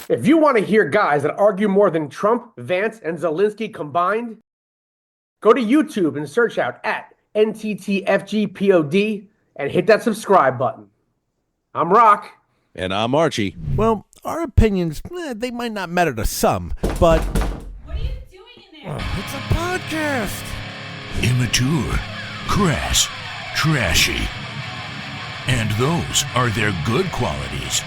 If you want to hear guys that argue more than Trump, Vance, and Zelensky combined, go to YouTube and search out at NTTFGPOD and hit that subscribe button. I'm Rock. And I'm Archie. Well, our opinions, they might not matter to some, but... What are you doing in there? It's a podcast. Immature, crass, trashy. And those are their good qualities.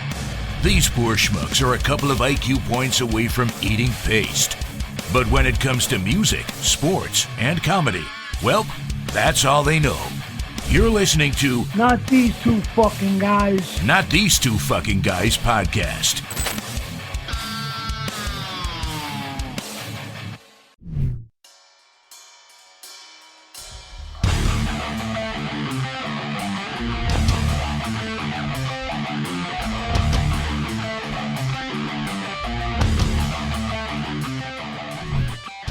These poor schmucks are a couple of IQ points away from eating paste. But when it comes to music, sports, and comedy, well, that's all they know. You're listening to Not These Two Fucking Guys. Not These Two Fucking Guys podcast.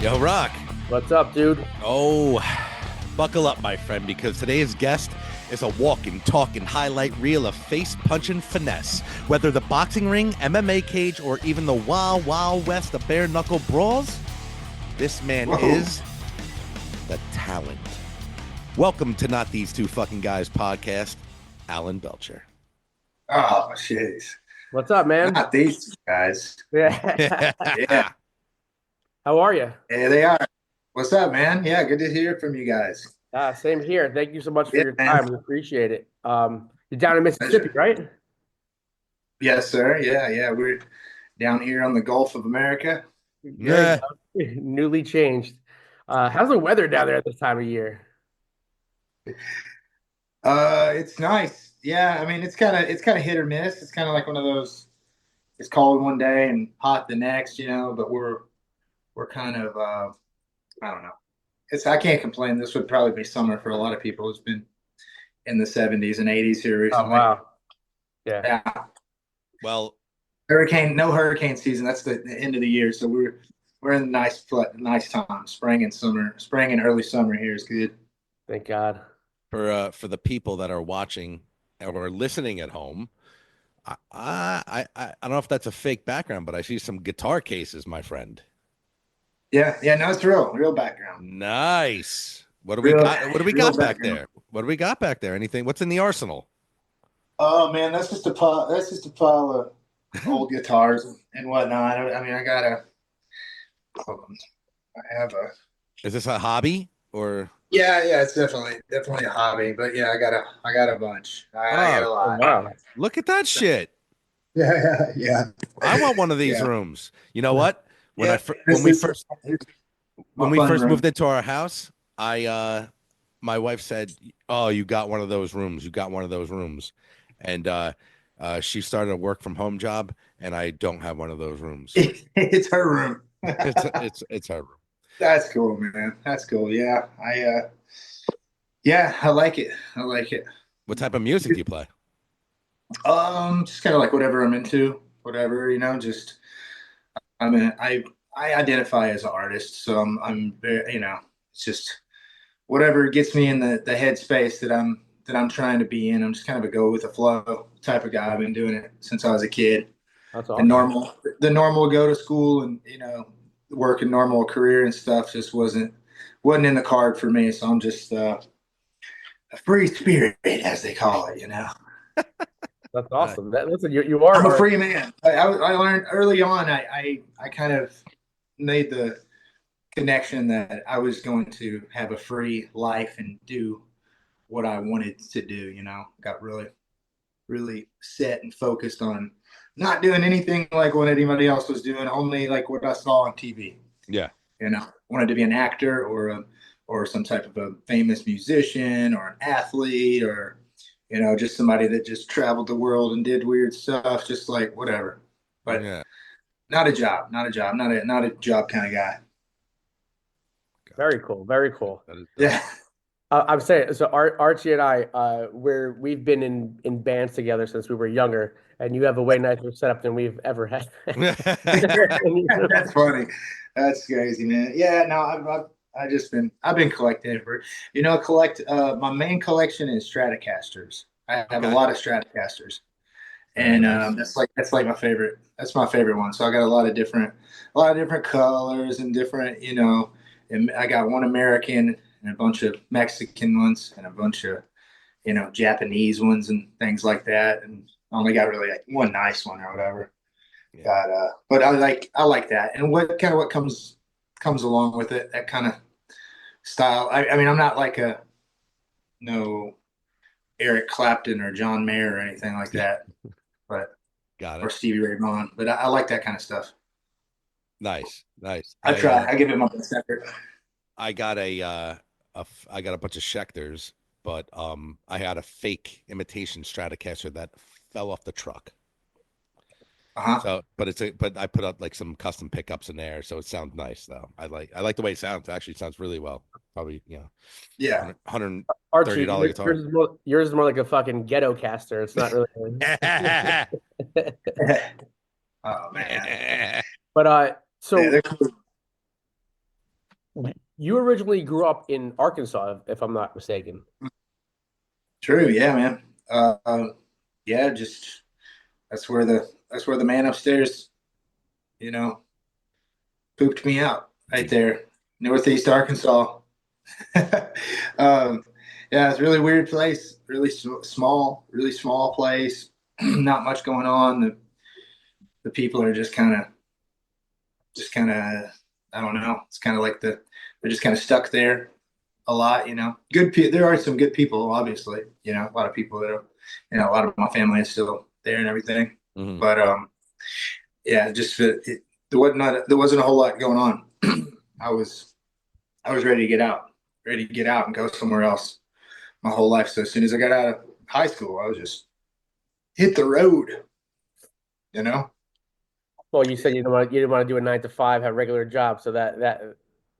Yo, Rock. What's up, dude? Oh, buckle up, my friend, because today's guest is a walking, talking highlight reel of face-punching finesse. Whether the boxing ring, MMA cage, or even the wild, wild west of bare-knuckle brawls, this man is the talent. Welcome to Not These Two Fucking Guys podcast, Alan Belcher. Oh, jeez. What's up, man? Not these two guys. Yeah. Yeah. How are you? Yeah, they are. What's up, man? Yeah, good to hear from you guys. Same here. Thank you so much for Yeah, your man. time. We appreciate it. You're down in Mississippi, right? Yes, sir. Yeah. We're down here on the Gulf of America. Yeah. Newly changed. How's the weather down there at this time of year? It's nice. Yeah, I mean, it's kind of hit or miss. It's kind of like one of those. It's cold one day and hot the next, but we're kind of I don't know. I can't complain. This would probably be summer for a lot of people. It's been in the 70s and 80s here recently. Oh, wow. Yeah. Yeah. Well, No hurricane season. That's the end of the year. So we're in a nice time. Spring and early summer here is good. Thank God. for the people that are watching or listening at home, I don't know if that's a fake background, but I see some guitar cases, my friend. Yeah. No, it's real background. Nice. What do we Real- got? What do we real got back background. there? What do we got back there? Anything? What's in the arsenal? Oh man, that's just a pile of old guitars and whatnot. I got hold on. I have a. Is this a hobby or? Yeah, it's definitely a hobby. But yeah, I got a bunch. I got a Oh, lot. wow. Look at that shit. Yeah. I want one of these Yeah. rooms. You know what? When Yeah, when we this is- first here's when my we fun first room. moved into our house, my wife said, "Oh, you got one of those rooms. You got one of those rooms," and she started a work from home job, and I don't have one of those rooms. It's her room. It's her room. That's cool, man. That's cool. Yeah, I like it. What type of music do you play? Just kind of like whatever I'm into, whatever, just I identify as an artist, so I'm very, it's just whatever gets me in the headspace that I'm trying to be in. I'm just kind of a go with the flow type of guy. I've been doing it since I was a kid. That's The awesome. normal go to school and work a normal career and stuff just wasn't in the card for me. So I'm just a free spirit, as they call it. That's awesome. Listen, you are. I'm a free man. I learned early on. I kind of made the connection that I was going to have a free life and do what I wanted to do. Got really set and focused on not doing anything like what anybody else was doing, only like what I saw on TV. Yeah. Wanted to be an actor or some type of a famous musician or an athlete or just somebody that just traveled the world and did weird stuff, just like whatever. But Yeah. not a job kind of guy. Very cool. Very cool. That is- Yeah. I'm saying, so Archie and I, we've been in bands together since we were younger, and you have a way nicer setup than we've ever had. That's funny. That's crazy, man. Yeah, no, I've been collecting it for, my main collection is Stratocasters. I have Okay. a lot of Stratocasters. Very and nice. that's like my favorite. That's my favorite one. So I got a lot of different colors and different, and I got one American and a bunch of Mexican ones and a bunch of Japanese ones and things like that. And I only got really like one nice one or whatever. Yeah. But I like that. And what comes along with it, that kind of style. I mean, I'm not like a no Eric Clapton or John Mayer or anything like that, but Got or it. Stevie Ray Vaughan. But I like that kind of stuff. Nice, nice. I try. I give it my best effort. I got I got a bunch of Schecters, but I had a fake imitation Stratocaster that fell off the truck. Uh-huh. So, but I put up like some custom pickups in there, so it sounds nice though. I like the way it sounds. It actually sounds really well. Probably, Yeah. $130 Archie, guitar. yours is more like a fucking ghetto caster. It's not really. Oh man. But Yeah, so they're cool. you originally grew up in Arkansas, if I'm not mistaken. True. Yeah, man. Yeah, just that's where the man upstairs, you know, pooped me out right there, Northeast Arkansas. Yeah, it's a really weird place, really small place. Not much going on. The people are just kind of, I don't know. It's kind of like they're just kind of stuck there a lot. There are some good people, obviously. A lot of people that are, a lot of my family is still there and everything. Mhm. But yeah, there wasn't a whole lot going on. I was I was ready to get out and go somewhere else my whole life. So as soon as I got out of high school, I was just hit the road, you know? Well, you said you didn't want to do a 9 to 5, have a regular job, so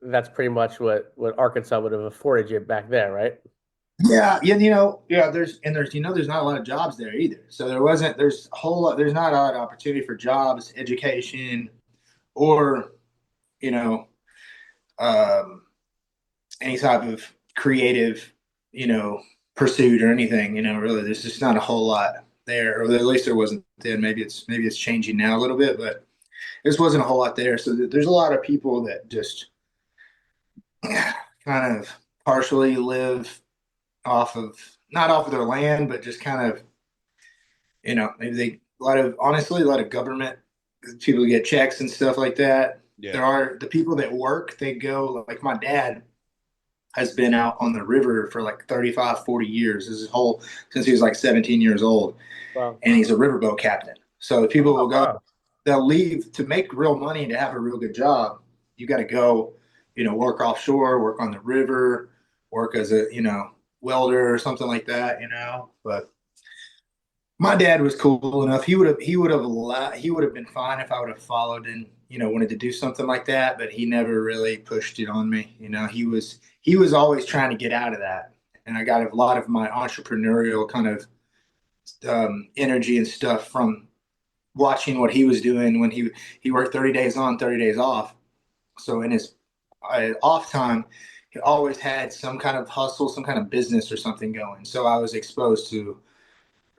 that's pretty much what Arkansas would have afforded you back there, right? Yeah, yeah, yeah. There's not a lot of jobs there either. So there's not a lot of opportunity for jobs, education, or you know, um, any type of creative, you know, pursuit or anything. Really, there's just not a whole lot there, or at least there wasn't then. Maybe it's changing now a little bit, but this wasn't a whole lot there. So there's a lot of people that just kind of partially live off of not off of their land, but just kind of maybe a lot of government people get checks and stuff like that. Yeah. There are the people that work, they go like my dad has been out on the river for like 35, 40 years. This is whole since he was like 17 years old, Wow. and he's a riverboat captain. So the people will Oh, go, wow. they'll leave to make real money and to have a real good job. You got to go, work offshore, work on the river, work as a, welder or something like that, But my dad was cool enough. He would have been fine if I would have followed and, wanted to do something like that, but he never really pushed it on me. He was always trying to get out of that. And I got a lot of my entrepreneurial kind of energy and stuff from watching what he was doing when he worked 30 days on, 30 days off. So in his off time, he always had some kind of hustle, some kind of business or something going. So I was exposed to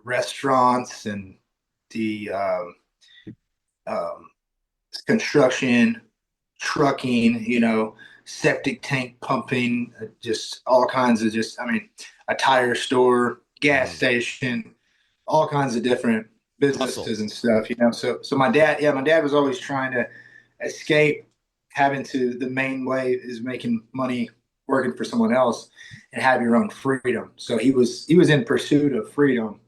restaurants and the um, construction, trucking, septic tank pumping, just all kinds of a tire store, gas station, all kinds of different businesses Hustle. and stuff. So my dad was always trying to escape having to, the main way is making money working for someone else and have your own freedom. So he was in pursuit of freedom,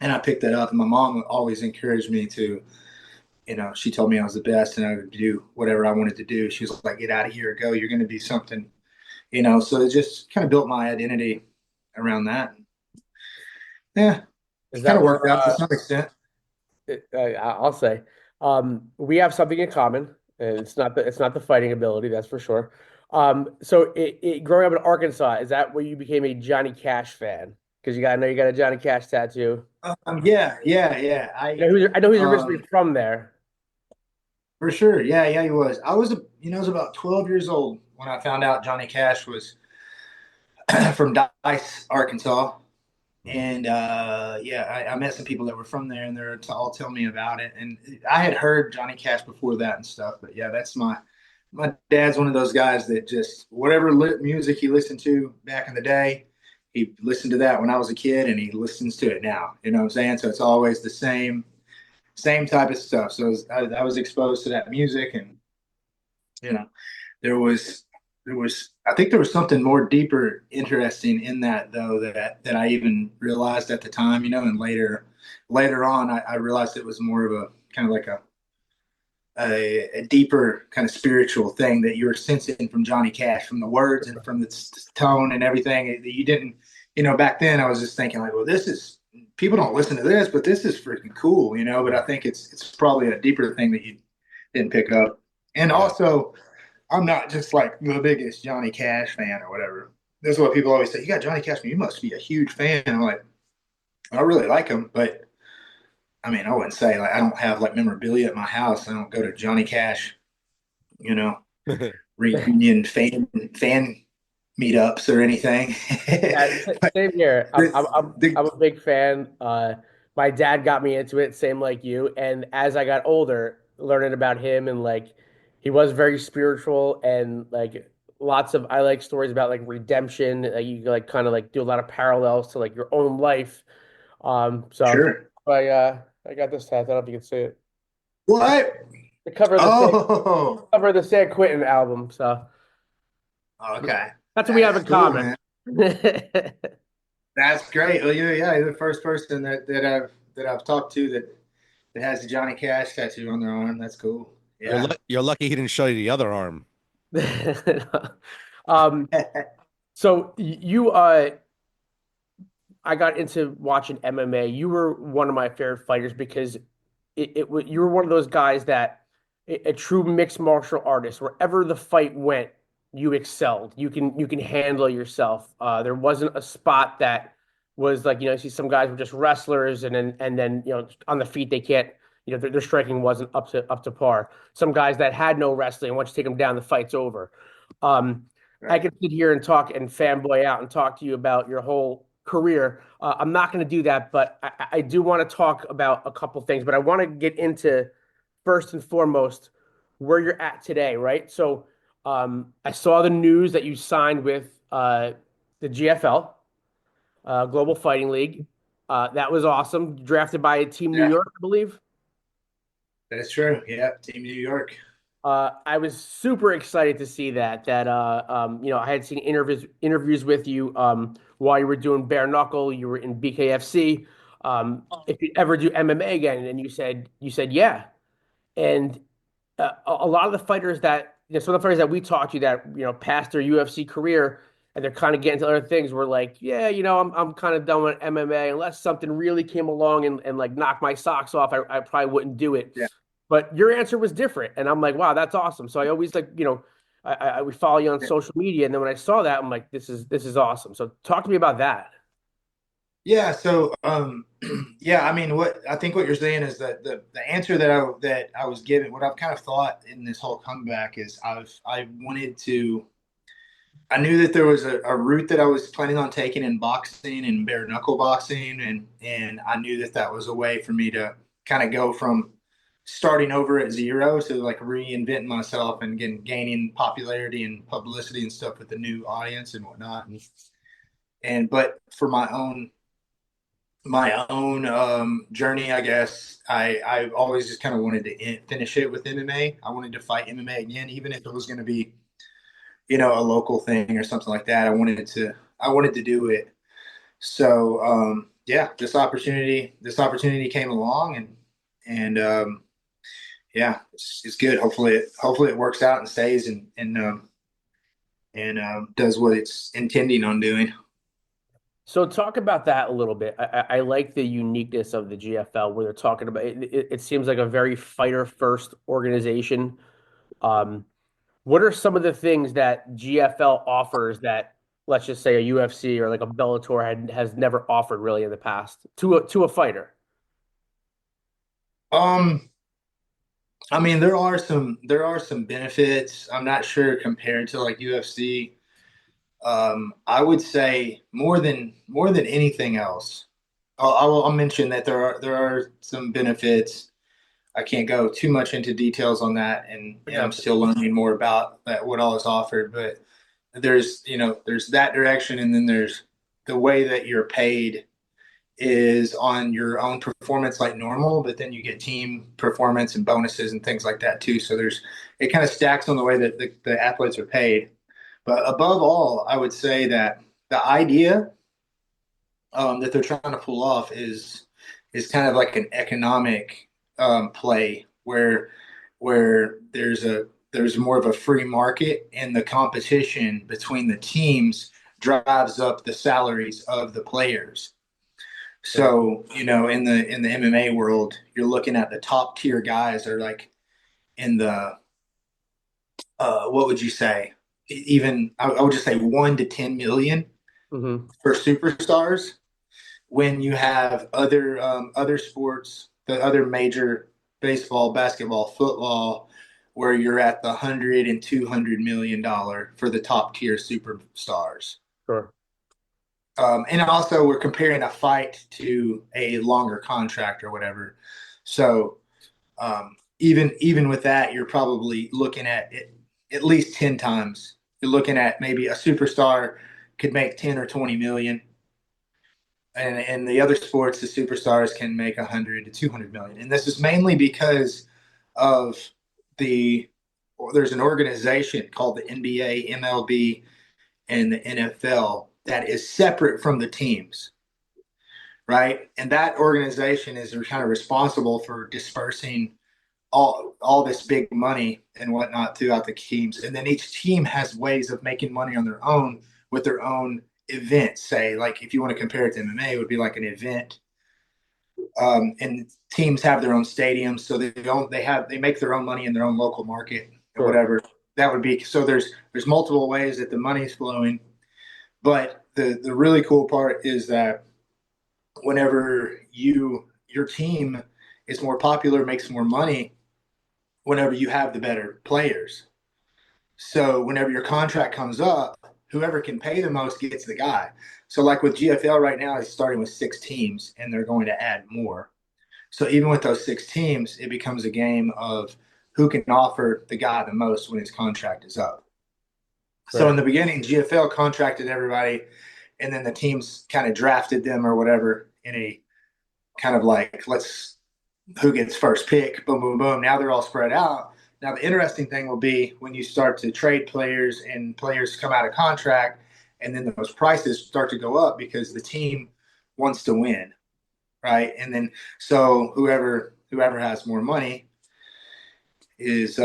and I picked that up. And my mom always encouraged me to, she told me I was the best and I would do whatever I wanted to do. She was like, "Get out of here, go. You're going to be something." So it just kind of built my identity around that. Yeah, Is kind that of where worked out to some extent. I'll say we have something in common. And it's not the fighting ability, that's for sure. So growing up in Arkansas, is that where you became a Johnny Cash fan? Because I know you got a Johnny Cash tattoo. Yeah, yeah, yeah. I know he's originally from there. For sure. Yeah, yeah, he was. I was about 12 years old when I found out Johnny Cash was from Dice, Arkansas. and yeah, I met some people that were from there, and they're all telling me about it. And I had heard Johnny Cash before that and stuff, but yeah, that's my dad's one of those guys that just whatever music he listened to back in the day, he listened to that when I was a kid, and he listens to it now. You know what I'm saying? So it's always the same type of stuff. So I was exposed to that music, and you know, there was I think there was something more deeper interesting in that though that I even realized at the time, and later on I realized it was more of a kind of like a deeper kind of spiritual thing that you were sensing from Johnny Cash, from the words and from the tone and everything that you didn't, back then I was just thinking like, well, this is people don't listen to this, but this is freaking cool, but I think it's probably a deeper thing that you didn't pick up. And Yeah. also I'm not just like the biggest Johnny Cash fan or whatever. That's what people always say. You got Johnny Cash, you must be a huge fan. I'm like, I really like him, but I mean, I wouldn't say like I don't have like memorabilia at my house. I don't go to Johnny Cash, you know, reunion fan meetups or anything. Yeah, But same here. the, I'm a big fan. My dad got me into it, same like you. And as I got older, learning about him and like he was very spiritual and like lots of I like stories about like redemption. Like you like kind of like do a lot of parallels to like your own life. So sure. I got this tattoo. I don't know if you can see it. What? The cover of Oh, the San Quentin album. So okay. that's what we have That's in cool, common. man. That's great. Well, you're the first person that I've talked to that has the Johnny Cash tattoo on their arm. That's cool. Yeah. You're lucky he didn't show you the other arm. Um, so you I got into watching MMA. You were one of my favorite fighters because you were one of those guys that a true mixed martial artist. Wherever the fight went, you excelled. You can handle yourself. There wasn't a spot that was like you see some guys were just wrestlers and then on the feet they can't their striking wasn't up to par. Some guys that had no wrestling once you take them down the fight's over. Um, I Right. could sit here and talk and fanboy out and talk to you about your whole career. I'm not going to do that, but I do want to talk about a couple things. But I want to get into first and foremost where you're at today, right? So I saw the news that you signed with the GFL, Global Fighting League. That was awesome. Drafted by Team New Yeah, York, I believe. that's true. Yeah, Team New York. I was super excited to see that I had seen interviews with you while you were doing bare knuckle. You were in BKFC. If you ever do MMA again, and you said yeah. And a lot of the fighters that some of the fighters that we talked to that passed their UFC career and they're kind of getting to other things were like, yeah, I'm kind of done with MMA unless something really came along and like knocked my socks off. I probably wouldn't do it. Yeah. But your answer was different, and I'm like, wow, that's awesome. So I always like we follow you on social media, and then when I saw that, I'm like, this is awesome. So talk to me about that. Yeah, so yeah, I mean what I think what you're saying is that the answer that I was given, what I've kind of thought in this whole comeback is I wanted to I knew that there was a route that I was planning on taking in boxing and bare knuckle boxing, and I knew that that was a way for me to kind of go from starting over at zero to like reinventing myself and gaining popularity and publicity and stuff with the new audience and whatnot. And but for my own journey, I guess I always just kind of wanted to finish it with MMA. I wanted to fight MMA again, even if it was going to be a local thing or something like that. I wanted to do it. So yeah, this opportunity came along, and yeah, it's good. Hopefully it works out and stays and does what it's intending on doing. So talk about that a little bit. I like the uniqueness of the GFL where they're talking about it. It seems like a very fighter first organization. Um, what are some of the things that GFL offers that, let's just say, a UFC or like a Bellator has never offered really in the past to a fighter? Um, I mean, there are some benefits. I'm not sure compared to like UFC. I would say more than anything else. I'll mention that there are some benefits. I can't go too much into details on that, and Yeah, I'm still learning more about that what all is offered. But there's that direction, and then there's the way that you're paid is on your own performance like normal, but then you get team performance and bonuses and things like that too. So it kind of stacks on the way that the athletes are paid. But above all, I would say that the idea that they're trying to pull off is kind of like an economic play where there's more of a free market, and the competition between the teams drives up the salaries of the players. So, in the MMA world, you're looking at the top tier guys are like in the what would you say? Even I would just say 1 to 10 million hmm for superstars. When you have other sports, the other major baseball, basketball, football, where you're at the 100 and 200 million dollar for the top tier superstars. sure. And also, we're comparing a fight to a longer contract or whatever. So even with that, you're probably looking at it at least 10 times. You're looking at maybe a superstar could make 10 or 20 million. And in the other sports, the superstars can make 100 to 200 million. And this is mainly because of there's an organization called the NBA, MLB, and the NFL that is separate from the teams, right? And that organization is kind of responsible for dispersing all this big money and whatnot throughout the teams. And then each team has ways of making money on their own with their own events. Say, like if you want to compare it to MMA, it would be like an event. And teams have their own stadiums, so they make their own money in their own local market or Sure. whatever that would be. So there's multiple ways that the money's flowing. But the really cool part is that whenever your team is more popular, makes more money, whenever you have the better players. So whenever your contract comes up, whoever can pay the most gets the guy. So like with GFL right now, it's starting with 6 teams, and they're going to add more. So even with those 6 teams, it becomes a game of who can offer the guy the most when his contract is up. So Right. in the beginning, GFL contracted everybody, and then the teams kind of drafted them or whatever in a kind of like, let's who gets first pick, boom, boom, boom. Now they're all spread out. Now the interesting thing will be when you start to trade players and players come out of contract, and then those prices start to go up because the team wants to win, right? And then so whoever has more money is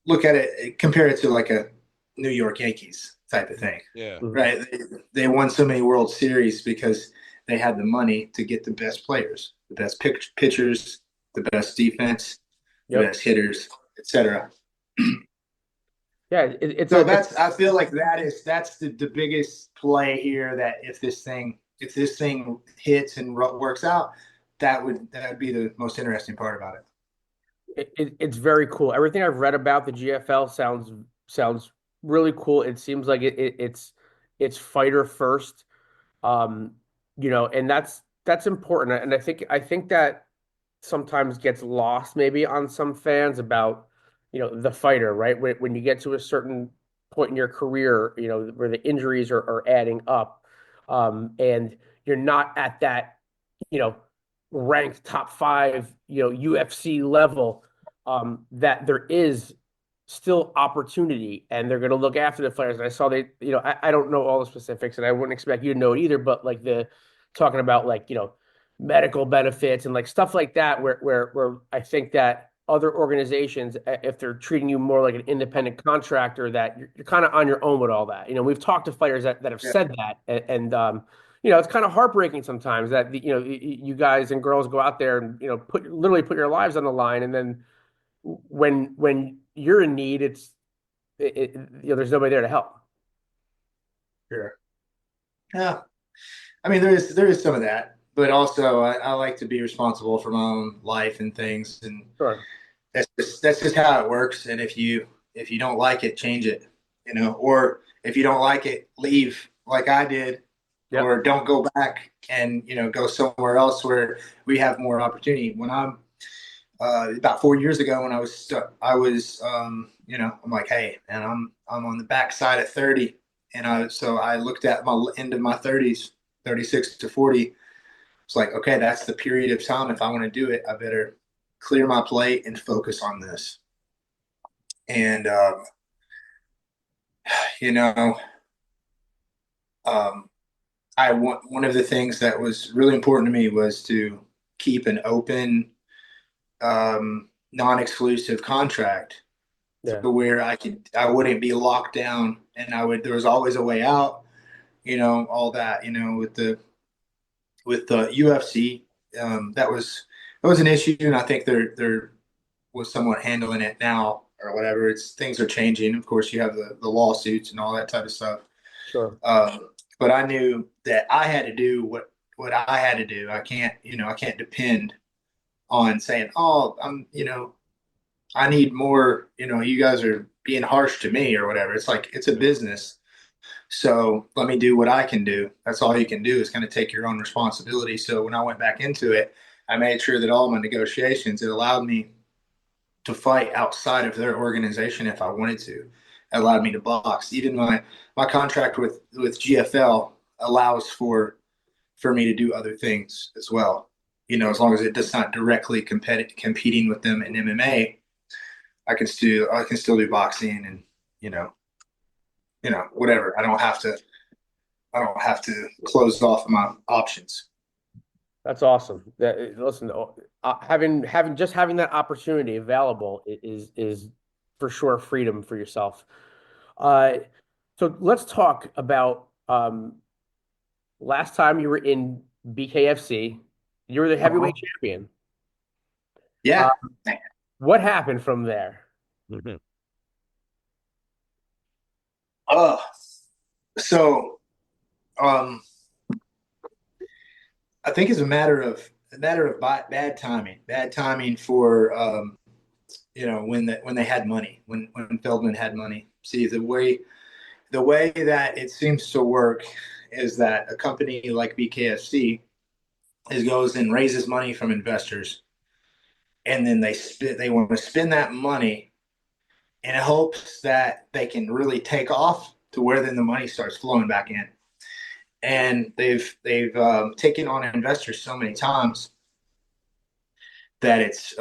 look at it, compare it to like a New York Yankees type of thing, Yeah. right? They won so many World Series because they had the money to get the best players, the best pitchers, the best defense, the Yep. best hitters, etc. Yeah, it's So a, I feel like that's the biggest play here. That if this thing hits and works out, that would be the most interesting part about it. it's very cool. Everything I've read about the GFL sounds really cool. It seems like it's fighter first. Um, and that's important. And I think that sometimes gets lost maybe on some fans about, the fighter, right? When you get to a certain point in your career, where the injuries are adding up, and you're not at that, you know, ranked top five, UFC level, that there is still opportunity and they're going to look after the players. And I saw I don't know all the specifics and I wouldn't expect you to know it either, but like talking about like, medical benefits and like stuff like that, where I think that other organizations, if they're treating you more like an independent contractor, that you're kind of on your own with all that. We've talked to fighters that have Yeah. said that, it's kind of heartbreaking sometimes that you guys and girls go out there and literally put your lives on the line, and then when you're in need, there's nobody there to help. Sure. Yeah. I mean, there is some of that, but also I like to be responsible for my own life and things, and Sure. that's just how it works. And if you don't like it, change it, or if you don't like it, leave like I did, Yep. or don't go back and go somewhere else where we have more opportunity. When I'm about 4 years ago, when I was stuck, I'm like, hey, and I'm on the backside of 30, and I looked at my end of my 30s, 36 to 40. It's like, okay, that's the period of time. If I want to do it, I better clear my plate and focus on this. And you know, um, I want one of the things that was really important to me was to keep an open, non-exclusive contract Yeah. to where I wouldn't be locked down, and there was always a way out. All that. With the UFC, that was an issue, and I think they're was somewhat handling it now or whatever. Things are changing. Of course, you have the lawsuits and all that type of stuff. Sure. But I knew that I had to do what I had to do. I can't depend on saying, oh, I need more. You guys are being harsh to me or whatever. It's like it's a business. So let me do what I can do. That's all you can do is kind of take your own responsibility. So when I went back into it, I made sure that all my negotiations, it allowed me to fight outside of their organization if I wanted to. It allowed me to box. Even my contract with GFL allows for me to do other things as well. As long as it does not directly competing with them in MMA, I can still do boxing and whatever. I don't have to close off my options. That's awesome. Listen, having that opportunity available is for sure freedom for yourself. Uh, so let's talk about last time you were in BKFC. You were the heavyweight champion. Yeah. What happened from there? Uh, so um, I think it's a matter of bad timing. Bad timing for when they had money, when Feldman had money. See, the way that it seems to work is that a company like BKFC goes and raises money from investors, and then they want to spend that money in hopes that they can really take off to where then the money starts flowing back in. And they've taken on investors so many times that it's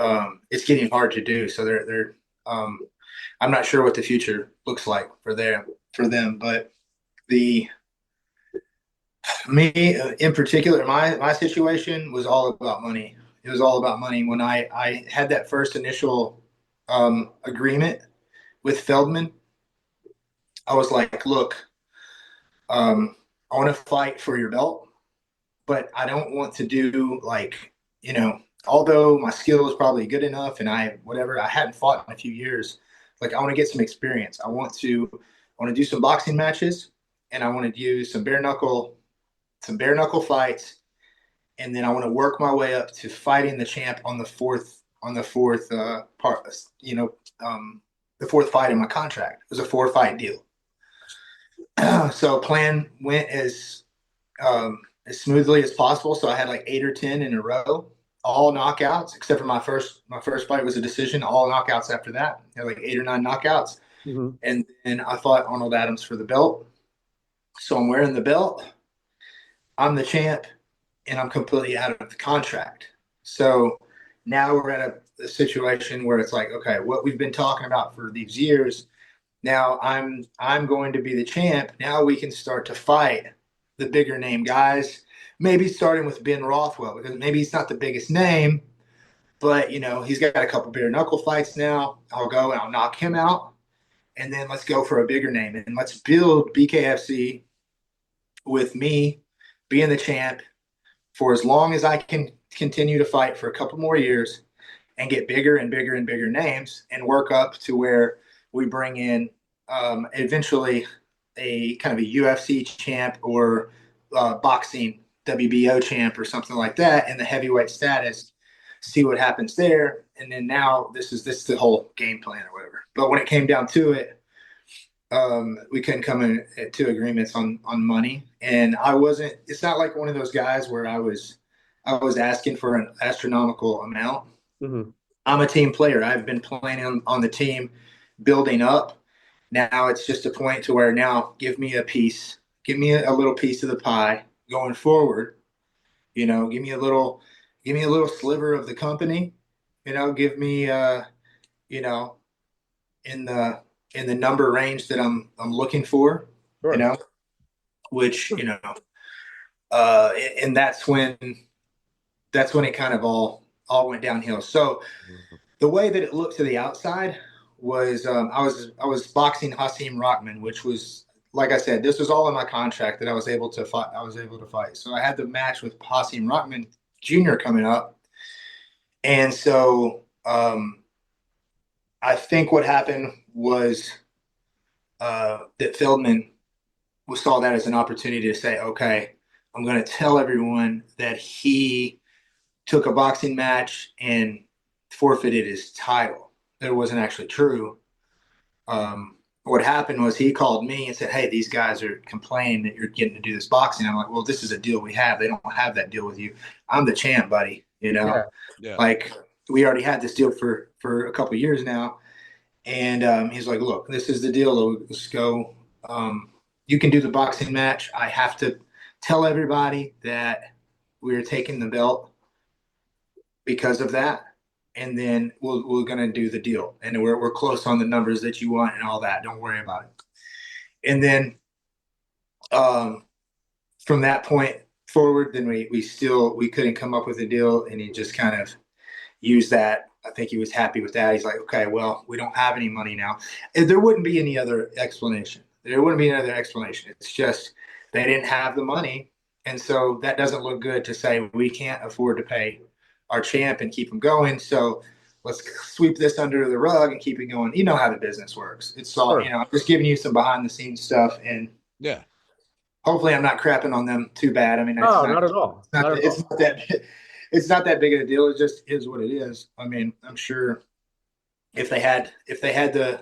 getting hard to do. So they're I'm not sure what the future looks like for them, but the me in particular, my situation was all about money. It was all about money. When I had that first initial agreement with Feldman, I was like, look, I want to fight for your belt, but I don't want to do although my skill is probably good enough and I hadn't fought in a few years. Like I want to get some experience. I want to do some boxing matches, and I want to do some bare knuckle fights, and then I want to work my way up to fighting the champ on the fourth part. The fourth fight in my contract. It was a 4-fight deal. So plan went as smoothly as possible. So I had like 8 or 10 in a row, all knockouts, except for my first fight was a decision. All knockouts after that. I had like 8 or 9 knockouts, and then I fought Arnold Adams for the belt. So I'm wearing the belt. I'm the champ, and I'm completely out of the contract. So now we're at a situation where it's like, okay, what we've been talking about for these years. Now I'm going to be the champ. Now we can start to fight the bigger name guys. Maybe starting with Ben Rothwell, because maybe he's not the biggest name, but he's got a couple bare knuckle fights now. I'll go and I'll knock him out, and then let's go for a bigger name, and let's build BKFC with me being the champ for as long as I can continue to fight for a couple more years and get bigger and bigger and bigger names and work up to where we bring in eventually a kind of a UFC champ or boxing WBO champ or something like that in the heavyweight status, see what happens there. And then now this is the whole game plan or whatever. But when it came down to it, we couldn't come to agreements on money, and it's not like one of those guys where I was asking for an astronomical amount. Mm-hmm. I'm a team player. I've been playing on the team, building up. Now it's just a point to where now give me a piece, give me a little piece of the pie going forward. Give me a little sliver of the company. Give me you know, in the number range that I'm looking for. You Sure. know, which and that's when it kind of all went downhill. So the way that it looked to the outside was I was boxing Hasim Rockman, which was, like I said, this was all in my contract that I was able to fight. So I had the match with Hasim Rockman Jr. coming up, and so I think what happened was that Feldman saw that as an opportunity to say, okay, I'm going to tell everyone that he took a boxing match and forfeited his title. That wasn't actually true. What happened was he called me and said, hey, these guys are complaining that you're getting to do this boxing. I'm like, well, this is a deal we have. They don't have that deal with you. I'm the champ, buddy. Yeah. Yeah. Like we already had this deal for a couple of years now. And he's like, look, this is the deal. Let's go. You can do the boxing match. I have to tell everybody that we're taking the belt because of that. And then we're going to do the deal. And we're close on the numbers that you want and all that. Don't worry about it. And then from that point forward, then we couldn't come up with a deal. And he just kind of used that. I think he was happy with that. He's like, okay, well, we don't have any money now. And there wouldn't be any other explanation. It's just they didn't have the money. And so that doesn't look good to say we can't afford to pay our champ and keep him going. So let's sweep this under the rug and keep it going. You know how the business works. It's all, Sure. I'm just giving you some behind the scenes stuff. And Yeah. hopefully I'm not crapping on them too bad. I mean, No, not at all. Not at all. It's not that big of a deal. It just is what it is. I mean, I'm sure if they had the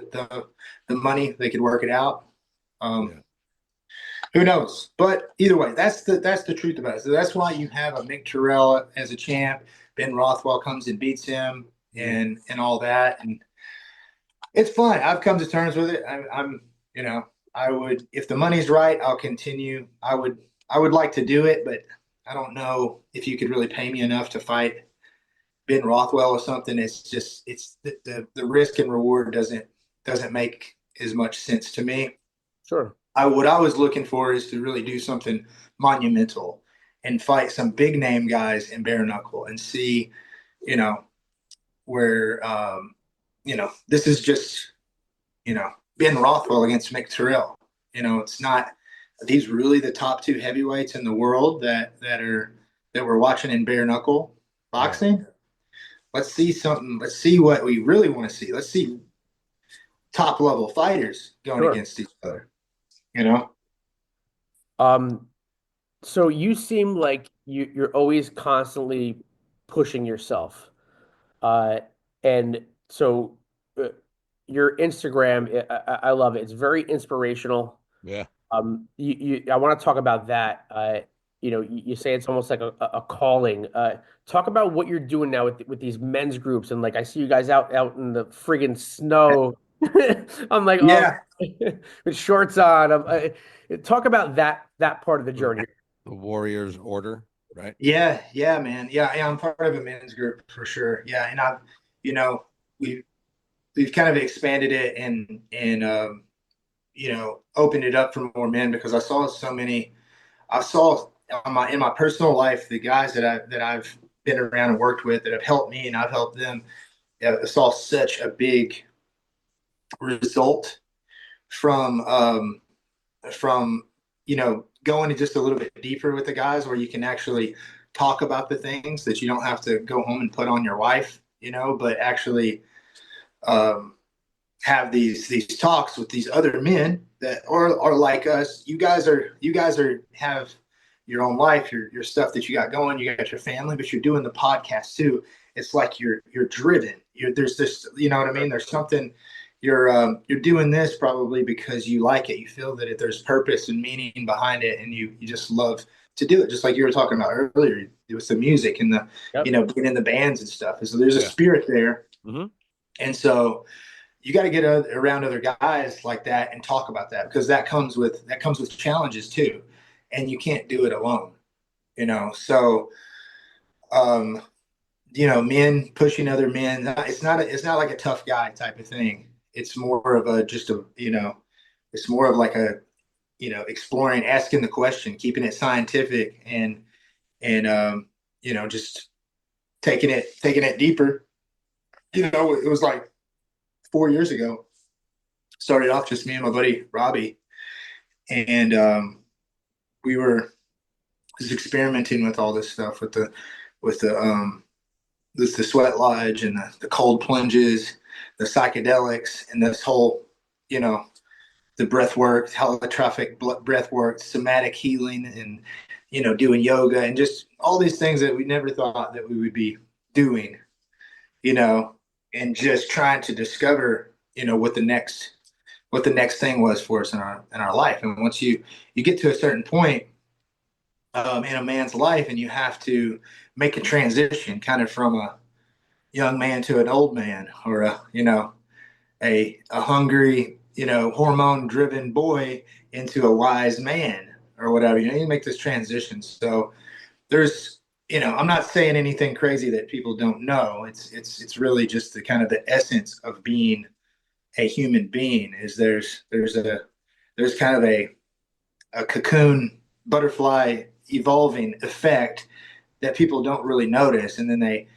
money, they could work it out. Who knows? But either way, that's the truth about it. So that's why you have a Mick Terrell as a champ. Ben Rothwell comes and beats him, and all that, and it's fun. I've come to terms with it. I would, if the money's right, I'll continue. I would like to do it, but I don't know if you could really pay me enough to fight Ben Rothwell or something. It's just the risk and reward doesn't make as much sense to me. Sure. What I was looking for is to really do something monumental and fight some big name guys in bare knuckle and see, where this is just, Ben Rothwell against Mick Terrell. It's not these really the top two heavyweights in the world that we're watching in bare knuckle boxing. Yeah. Let's see something. Let's see what we really want to see. Let's see top level fighters going against each other. So you seem like you're always constantly pushing yourself. And so your Instagram, I love it. It's very inspirational. Yeah. I want to talk about that. You say it's almost like a calling. Talk about what you're doing now with these men's groups, and like I see you guys out in the friggin' snow. I'm like, yeah, with shorts on. Talk about that part of the journey. The Warriors Order, right? Yeah, man. Yeah, I'm part of a men's group for sure. Yeah, and I've, we've kind of expanded it and opened it up for more men because I saw in my personal life the guys that I've been around and worked with that have helped me and I've helped them. I saw such a big result from going just a little bit deeper with the guys where you can actually talk about the things that you don't have to go home and put on your wife, but actually have these talks with these other men that are like us. You guys have your own life, your stuff that you got going, you got your family, but you're doing the podcast too. It's like you're driven. There's this, you know what I mean? There's something you're doing this probably because you like it. You feel that there's purpose and meaning behind it, and you just love to do it. Just like you were talking about earlier, it was the music and the Yep. being in the bands and stuff. And so there's a Yeah. spirit there, Mm-hmm. and so you got to get around other guys like that and talk about that, because that comes with challenges too, and you can't do it alone. So um, men pushing other men. It's not like a tough guy type of thing. It's more of it's more of like a, exploring, asking the question, keeping it scientific, and just taking it deeper. It was like 4 years ago. Started off just me and my buddy Robbie, and we were just experimenting with all this stuff with the sweat lodge and the cold plunges, the psychedelics, and this whole, the breath work, holographic breath work, somatic healing, and doing yoga, and just all these things that we never thought that we would be doing, and just trying to discover, what the next thing was for us in our life. And once you get to a certain point in a man's life, and you have to make a transition kind of from a young man to an old man, or a hungry, hormone driven boy into a wise man, or whatever. You make this transition. So there's, I'm not saying anything crazy that people don't know. It's really just the kind of the essence of being a human being. Is there's kind of a cocoon butterfly evolving effect that people don't really notice, and then they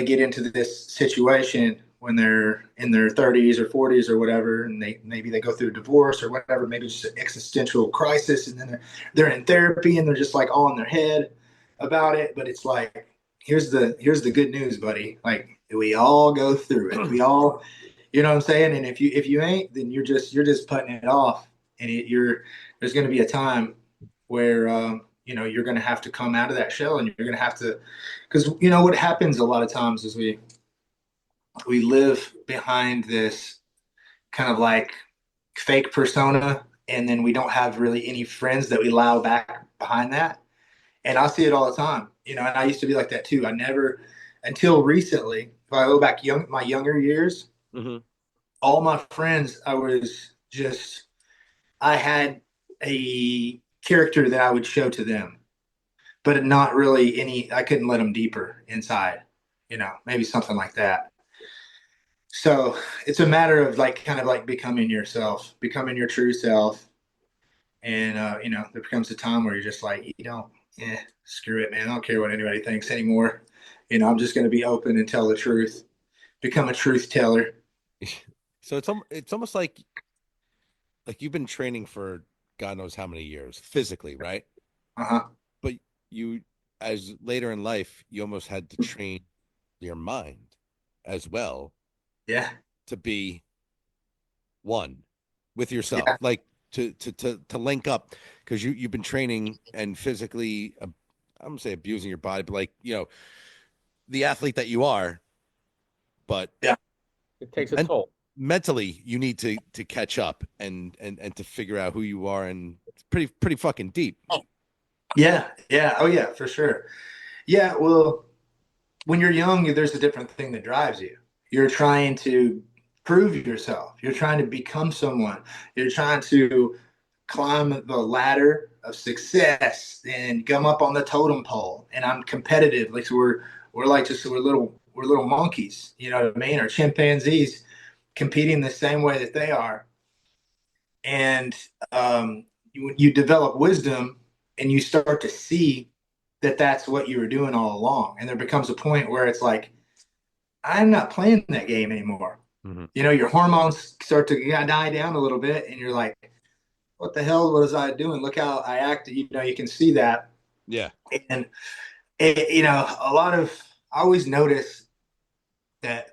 get into this situation when they're in their 30s or 40s or whatever, and maybe they go through a divorce or whatever, maybe it's just an existential crisis, and then they're in therapy and they're just like all in their head about it. But it's like, here's the good news, buddy. Like, we all go through it. We all, you know what I'm saying? And if you ain't, then you're just putting it off, and there's going to be a time where you're going to have to come out of that shell, and you're going to have to, because what happens a lot of times is we live behind this kind of like fake persona, and then we don't have really any friends that we allow back behind that. And I see it all the time, and I used to be like that too. I never, until recently, if I go back my younger years, Mm-hmm. all my friends, I had a character that I would show to them, but not really I couldn't let them deeper inside, maybe something like that. So it's a matter of like, kind of like becoming yourself, becoming your true self. And, there becomes a time where you're just like, screw it, man. I don't care what anybody thinks anymore. I'm just going to be open and tell the truth, become a truth teller. So it's almost like you've been training for God knows how many years physically, right? Uh-huh. But you, as later in life, you almost had to train your mind as well. Yeah. To be one with yourself, Yeah. like to link up, because you've been training and physically, I'm gonna say abusing your body, but like, the athlete that you are, but Yeah. It takes a toll. Mentally you need to catch up and to figure out who you are, and it's pretty fucking deep. Yeah. Oh yeah, for sure. Yeah. Well, when you're young, there's a different thing that drives you. You're trying to prove yourself. You're trying to become someone. You're trying to climb the ladder of success and come up on the totem pole. And I'm competitive. Like, so we're little monkeys, you know what I mean? Or chimpanzees competing the same way that they are. And you develop wisdom, and you start to see that that's what you were doing all along. And there becomes a point where it's like, I'm not playing that game anymore. Mm-hmm. Your hormones start to die down a little bit, and you're like, what the hell was I doing? Look how I acted. You can see that. Yeah. And I always notice that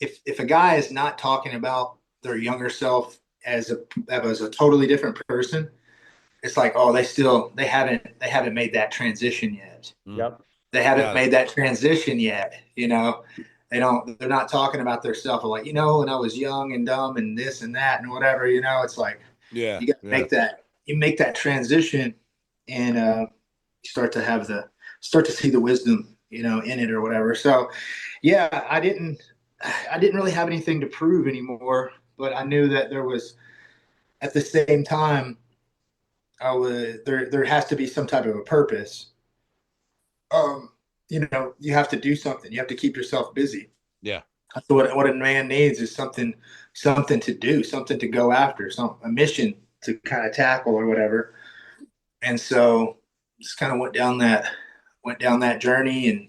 if a guy is not talking about their younger self as a totally different person, it's like, oh, they haven't made that transition yet. Yep. They haven't made that transition yet. they're not talking about their stuff like, when I was young and dumb and this and that and whatever, it's like, Yeah. you got to Yeah. make that transition, and you start to see the wisdom, in it or whatever. So yeah, I didn't really have anything to prove anymore, but I knew that there was, at the same time, there has to be some type of a purpose. You have to do something. You have to keep yourself busy. Yeah. So what a man needs is something to do, something to go after, a mission to kind of tackle or whatever. And so just kind of went down that journey, and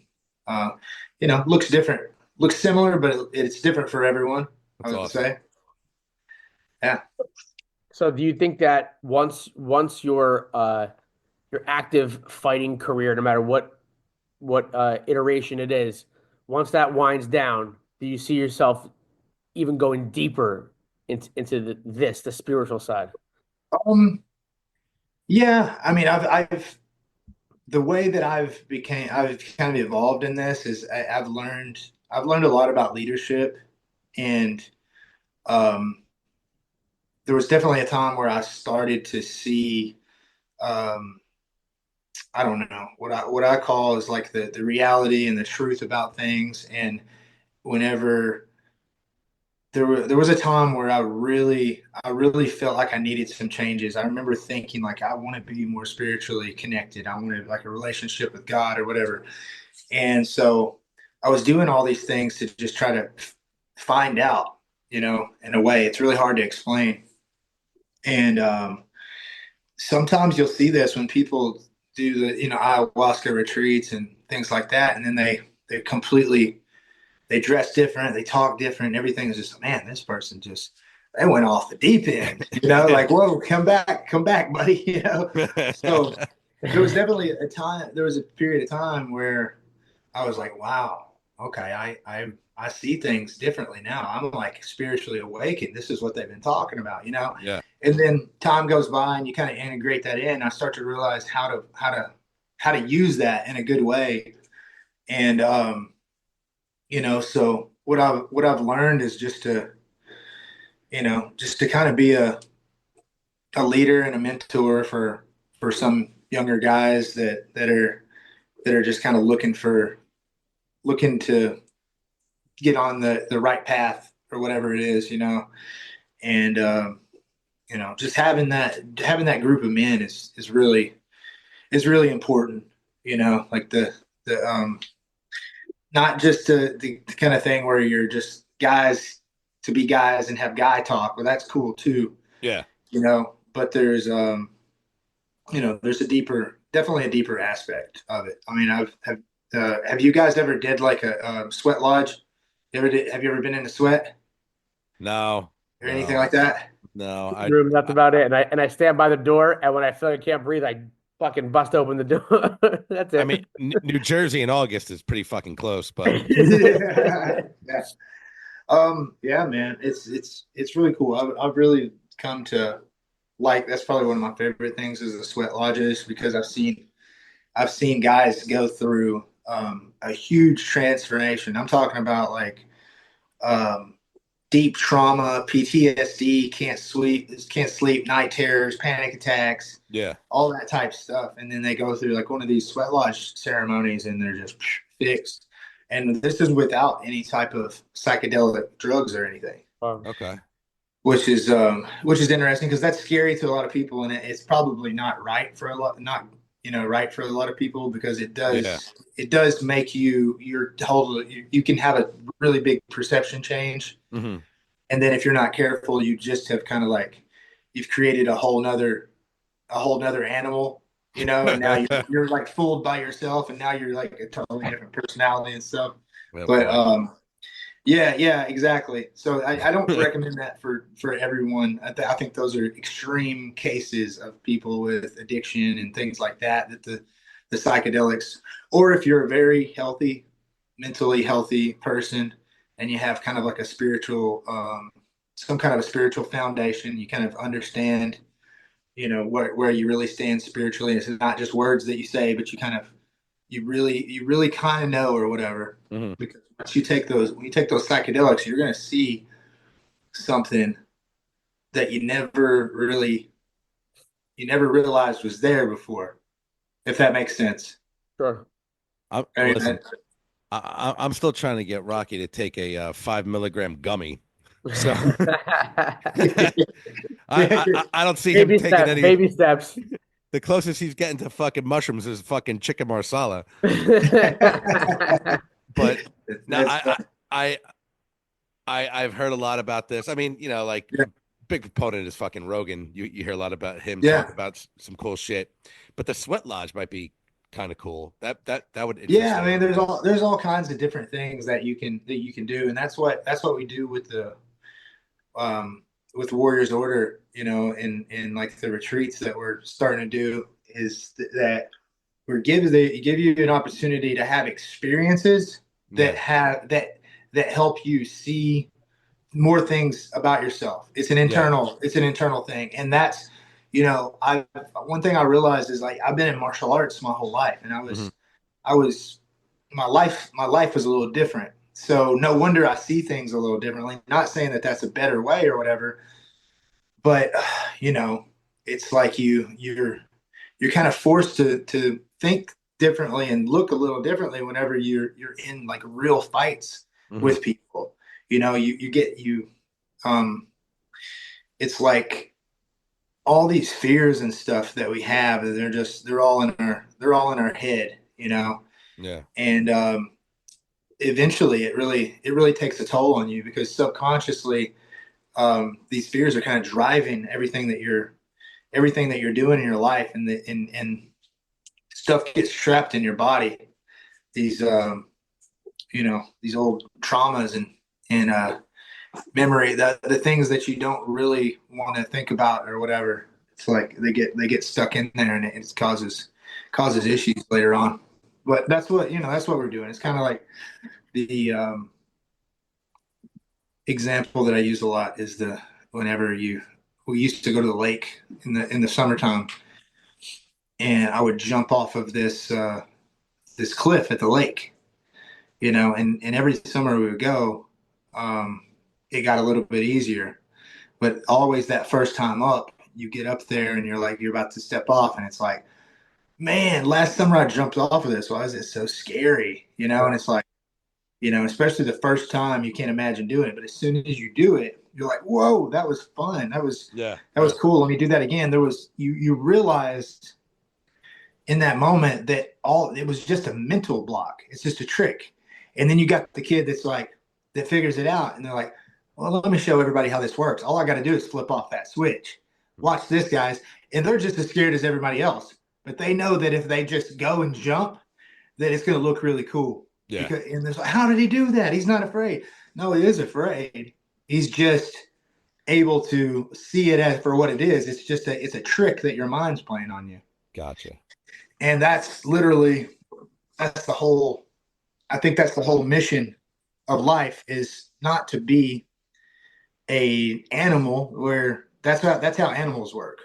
looks different, looks similar, but it's different for everyone. That's I would awesome. say, yeah. So do you think that once your active fighting career, no matter what iteration it is, once that winds down, do you see yourself even going deeper into the spiritual side? Um, yeah, I mean, the way that I've kind of evolved in this is I've learned a lot about leadership, and um, there was definitely a time where I started to see, um, I don't know, what I call is like the reality and the truth about things. And whenever there was a time where I really felt like I needed some changes. I remember thinking like I want to be more spiritually connected. I wanted like a relationship with God or whatever. And so I was doing all these things to just try to find out, in a way. It's really hard to explain. And sometimes you'll see this when people do the, ayahuasca retreats and things like that. And then they dress different, they talk different. Everything is just, man, this person just, they went off the deep end, like, whoa, come back, buddy, So there was a period of time where I was like, wow, okay, I see things differently now. I'm like spiritually awakened. This is what they've been talking about. Yeah. And then time goes by and you kind of integrate that in. I start to realize how to use that in a good way. And so what I've learned is just to kind of be a leader and a mentor for some younger guys that are just kind of looking to get on the right path or whatever it is, and just having that group of men is really important, like the not just the kind of thing where you're just guys to be guys and have guy talk. Well, that's cool too, Yeah. but there's definitely a deeper aspect of it. I mean, have you guys ever did like a sweat lodge? Have you ever been in a sweat No. or anything like that? No. Room, that's about it. And I stand by the door, and when I feel like I can't breathe, I fucking bust open the door. That's it. I mean, New Jersey in August is pretty fucking close, but Yeah. Yeah, man, it's really cool. I've really come to like, that's probably one of my favorite things is the sweat lodges, because I've seen guys go through a huge transformation. I'm talking about like um, deep trauma, PTSD, can't sleep, night terrors, panic attacks, yeah. all that type of stuff. And then they go through like one of these sweat lodge ceremonies and they're just fixed. And this is without any type of psychedelic drugs or anything, Okay. which is interesting because that's scary to a lot of people, and it's probably not right for a lot, not right for a lot of people, because it does make you can have a really big perception change. Mm-hmm. And then if you're not careful, you just have kind of like you've created a whole nother animal, and now you're like fooled by yourself, and now you're like a totally different personality and stuff. But yeah, exactly. So I don't recommend that for everyone. I think those are extreme cases of people with addiction and things like that the psychedelics, or if you're a very healthy, mentally healthy person and you have kind of like a spiritual some kind of a spiritual foundation, you kind of understand where you really stand spiritually. It's not just words that you say, but you kind of you really kind of know or whatever. Mhm. Because when you take those psychedelics, you're going to see something that you never realized was there before, if that makes sense. Sure. I mean, Listen, I'm still trying to get Rocky to take a 5 milligram gummy. So I don't see him Baby taking steps, any. baby steps. The closest he's getting to fucking mushrooms is fucking chicken marsala. But now that's I I've heard a lot about this. I mean, like yeah, a big proponent is fucking Rogan. You hear a lot about him talk yeah, about some cool shit. But the sweat lodge might be kind of cool. That would interest yeah. I me a mean, little bit. there's all kinds of different things that you can do, and that's what we do um with Warriors Order. In like the retreats that we're starting to do is that give you an opportunity to have experiences Yeah, that help you see more things about yourself. yeah. It's an internal thing, and that's I one thing I realized is like I've been in martial arts my whole life, and Hmm. I was my life was a little different. So no wonder I see things a little differently. Not saying that that's a better way or whatever, but you know, it's like you're kind of forced to think differently and look a little differently whenever you're in like real fights Hmm. with people. You um it's like all these fears and stuff that we have, they're all in our head, Yeah, and eventually it really takes a toll on you because subconsciously these fears are kind of driving everything that you're doing in your life, and stuff gets trapped in your body. These these old traumas and memory, the things that you don't really want to think about or whatever. It's like they get stuck in there, and it causes issues later on. But that's what we're doing. It's kind of like the example that I use a lot is the whenever you we used to go to the lake in the summertime, and I would jump off of this cliff at the lake, and every summer we would go, um, it got a little bit easier, but always that first time up, you get up there and you're about to step off, and it's like, man, last summer I jumped off of this. Why is it so scary? And it's like, especially the first time, you can't imagine doing it, but as soon as you do it, you're like, whoa, that was fun. yeah, That was yeah. cool. Let me do that again. You realized in that moment that all it was just a mental block. It's just a trick. And then you got the kid that figures it out, and they're like, well, let me show everybody how this works. All I got to do is flip off that switch. Mhm. Watch this, guys. And they're just as scared as everybody else. But they know that if they just go and jump, that it's going to look really cool. Yeah, And there's like, how did he do that? He's not afraid. No, he is afraid. He's just able to see it as for what it is. It's a trick that your mind's playing on you. gotcha. And that's the whole I think that's the whole mission of life is not to be a animal where that's how animals work.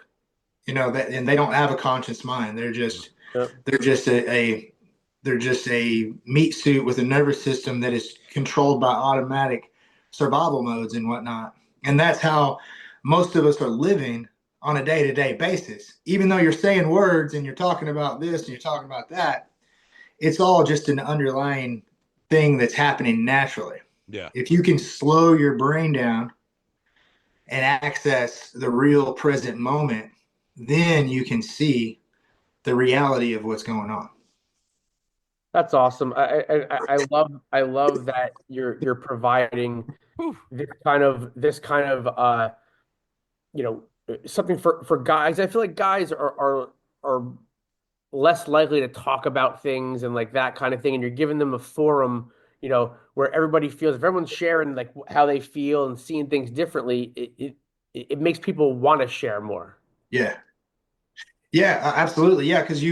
That and they don't have a conscious mind. Yep. They're just they're just a meat suit with a nervous system that is controlled by automatic survival modes and whatnot. And that's how most of us are living on a day-to-day basis. Even though you're saying words and you're talking about this and you're talking about that, it's all just an underlying thing that's happening naturally. Yeah, If you can slow your brain down and access the real present moment, then you can see the reality of what's going on. That's awesome. I love that you're providing whew. this kind of you know something for guys. I feel like guys are less likely to talk about things and like that kind of thing, and you're giving them a forum, where everybody feels if everyone's sharing like how they feel and seeing things differently, it makes people want to share more. Yeah. Yeah, absolutely. Yeah, because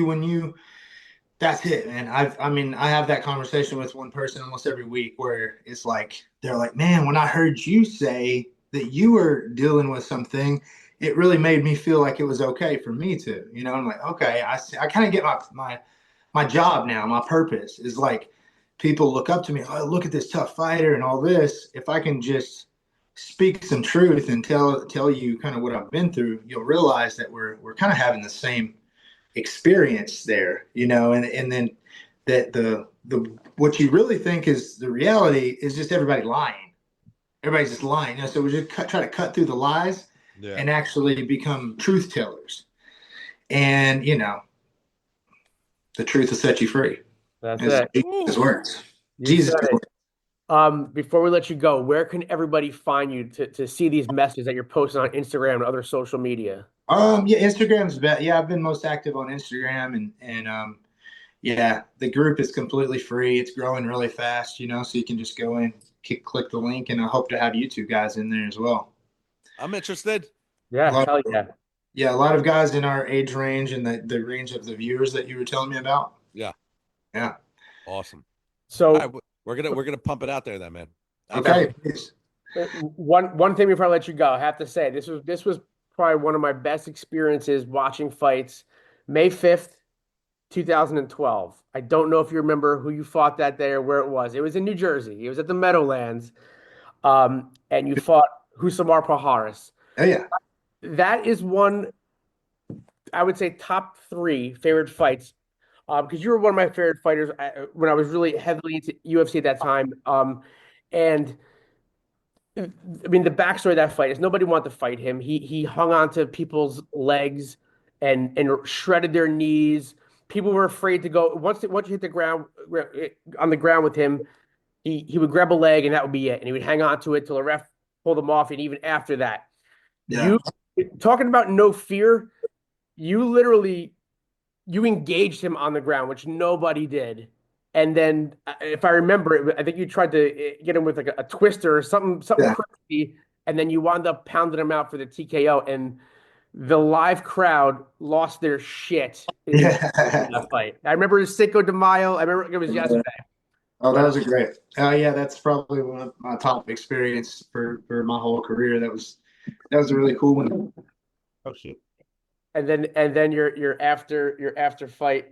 that's it, man. I mean, I have that conversation with one person almost every week where it's like they're like, "Man, when I heard you say that you were dealing with something, it really made me feel like it was okay for me to." I'm like, "Okay, I see. I kind of get my job now, my purpose is like people look up to me, oh, look at this tough fighter and all this. If I can just speak some truth and tell you kind of what I've been through, you'll realize that we're kind of having the same experience there, and then that the what you really think is the reality is just everybody lying. Everybody's just lying. So we just try to cut through the lies and actually become truth tellers. And the truth will set you free. That's it. Jesus words. You Jesus. said it. Before we let you go, where can everybody find you to see these messages that you're posting on Instagram and other social media? Yeah, Instagram's best. Yeah, I've been most active on Instagram, and yeah, the group is completely free. It's growing really fast, so you can just go in, click the link, and I hope to have you two guys in there as well. I'm interested. Yeah, hell yeah. Yeah, a lot of guys in our age range and the range of the viewers that you were telling me about. Yeah. Yeah. Awesome. So right, we're gonna pump it out there then, man. Okay. One thing before I let you go, I have to say this was probably one of my best experiences watching fights. May 5th, 2012. I don't know if you remember who you fought that day or where it was. It was in New Jersey. It was at the Meadowlands. And you fought Husamar Paharis. Oh yeah. That is one, I would say, top 3 favorite fights. Because you were one of my favorite fighters when I was really heavily into UFC at that time. And I mean, the backstory of that fight is nobody wanted to fight him. He hung on to people's legs and shredded their knees. People were afraid to go. Once you hit the ground on the ground with him, he would grab a leg and that would be it. And he would hang on to it till the ref pulled him off. And even after that, you talking about no fear, you engaged him on the ground, which nobody did. And then, if I remember, I think you tried to get him with like a twister or something crazy, and then you wound up pounding him out for the TKO. And the live crowd lost their shit in that fight. I remember Cinco de Mayo. I remember it was yesterday. Oh, that was a great. Yeah, that's probably one of my top experience for my whole career. That was a really cool one. Oh shit. And then your after fight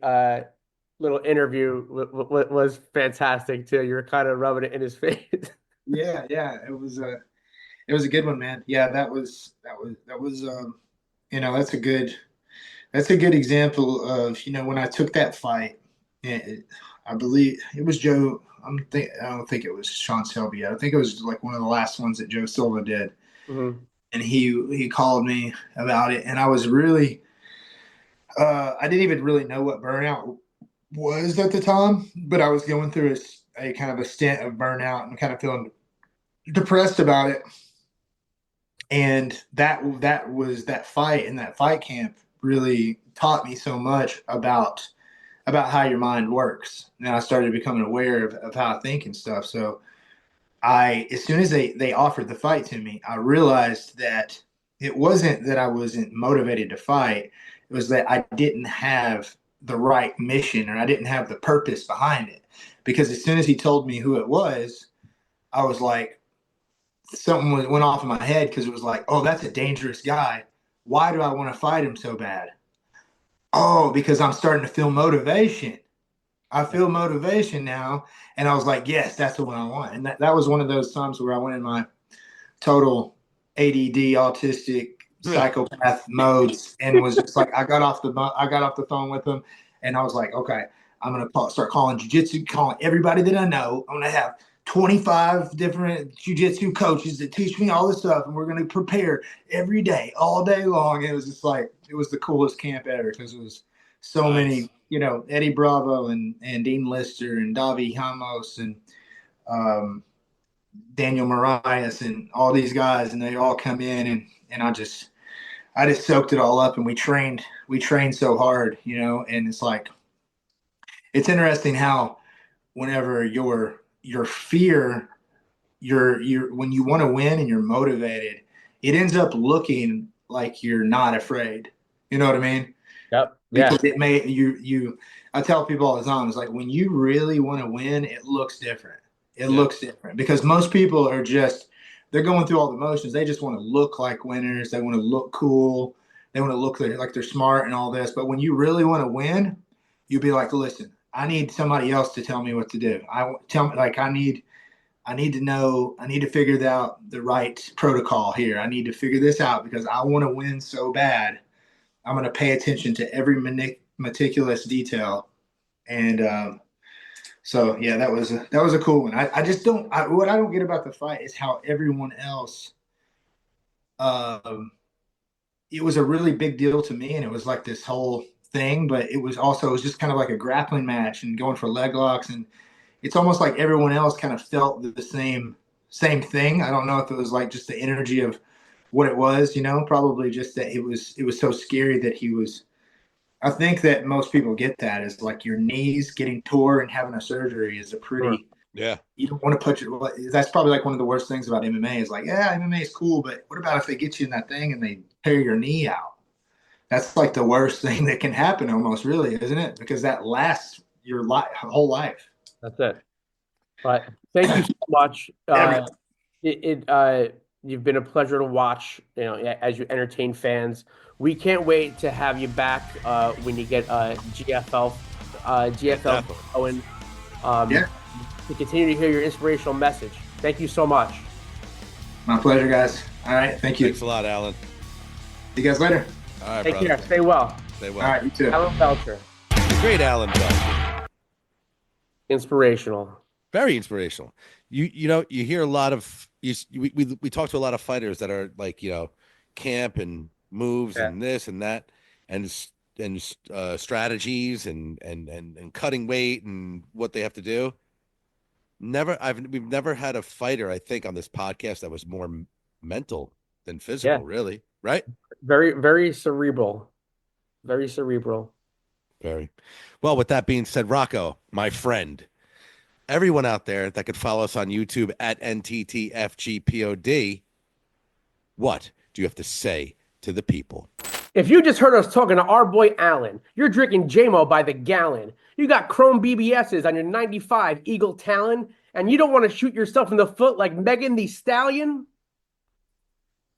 little interview was fantastic too. You were kind of rubbing it in his face. Yeah, it was a good one, man. Yeah, that was that's a good example of when I took that fight. I believe it was Joe. I don't think it was Sean Selby. I think it was like one of the last ones that Joe Silva did. Mm-hmm. And he called me about it, and I was really I didn't even really know what burnout was at the time, but I was going through a kind of a stint of burnout and kind of feeling depressed about it. And that fight and that fight camp really taught me so much about how your mind works. And I started becoming aware of how I think and stuff. So as soon as they offered the fight to me, I realized that it wasn't that I wasn't motivated to fight. It was that I didn't have the right mission, or I didn't have the purpose behind it. Because as soon as he told me who it was, I was like, something went off in my head, because it was like, oh, that's a dangerous guy. Why do I want to fight him so bad? Oh, because I'm starting to feel motivation. I feel motivation now. And I was like, yes, that's the one I want. And that was one of those times where I went in my total ADD, autistic, psychopath modes, and was just like, I got off the phone with him, and I was like, okay, I'm going to start calling jiu-jitsu, calling everybody that I know. I'm going to have 25 different jiu-jitsu coaches that teach me all this stuff, and we're going to prepare every day, all day long. It was just like, it was the coolest camp ever, because it was so many, Eddie Bravo and Dean Lister and Davi Hamos and Daniel Marias and all these guys, and they all come in, and I just soaked it all up, and we trained so hard, and it's like, it's interesting how whenever your fear, when you want to win and you're motivated, it ends up looking like you're not afraid. You know what I mean? Yep. Yeah. Because it may I tell people all the time, it's like, when you really want to win, it looks different. It looks different, because most people are they're going through all the motions. They just want to look like winners. They want to look cool. They want to look like they're smart and all this. But when you really want to win, you'll be like, listen, I need somebody else to tell me what to do. Tell me, like, I need to know, I need to figure out the right protocol here. I need to figure this out because I want to win so bad. I'm going to pay attention to every meticulous detail. And so, yeah, that was a cool one. I just don't, what I don't get about the fight is how everyone else, it was a really big deal to me. And it was like this whole thing, but it was just kind of like a grappling match and going for leg locks. And it's almost like everyone else kind of felt the same thing. I don't know if it was like just the energy of what it was, probably just that it was so scary that he was. I think that most people get that is like your knees getting tore and having a surgery is a pretty. Yeah. You don't want to put that's probably like one of the worst things about MMA is like, yeah, MMA is cool, but what about if they get you in that thing and they tear your knee out? That's like the worst thing that can happen almost, really, isn't it? Because that lasts your whole life. That's it. But thank you so much. You've been a pleasure to watch, as you entertain fans. We can't wait to have you back when you get GFL going. To continue to hear your inspirational message. Thank you so much. My pleasure, guys. All right, thank you. Thanks a lot, Alan. See you guys later. All right, Take brother. care. Stay well. Stay well. All right, you too. Alan Belcher. The great Alan Belcher. Inspirational. Very inspirational. You hear a lot of we talk to a lot of fighters that are like, camp and moves and this and that and strategies and cutting weight and what they have to do. We've never had a fighter, I think, on this podcast that was more mental than physical, really, right? Very, very cerebral. Very cerebral. Very. Well, with that being said, Rocco, my friend, everyone out there that could follow us on YouTube at NTTFGPOD, what do you have to say to the people? If you just heard us talking to our boy Alan, you're drinking JMO by the gallon. You got chrome BBSs on your 95 Eagle Talon, and you don't want to shoot yourself in the foot like Megan Thee Stallion?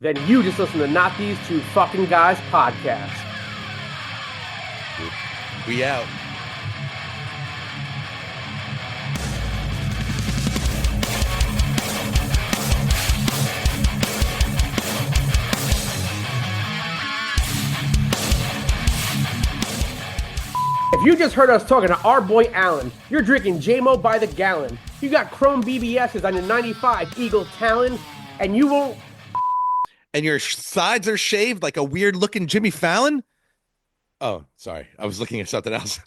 Then you just listen to Not These Two Fucking Guys podcast. We out. If you just heard us talking to our boy Alan, you're drinking JMO by the gallon. You got chrome BBSs on your 95 Eagle Talon, and you won't... And your sides are shaved like a weird-looking Jimmy Fallon? Oh, sorry. I was looking at something else.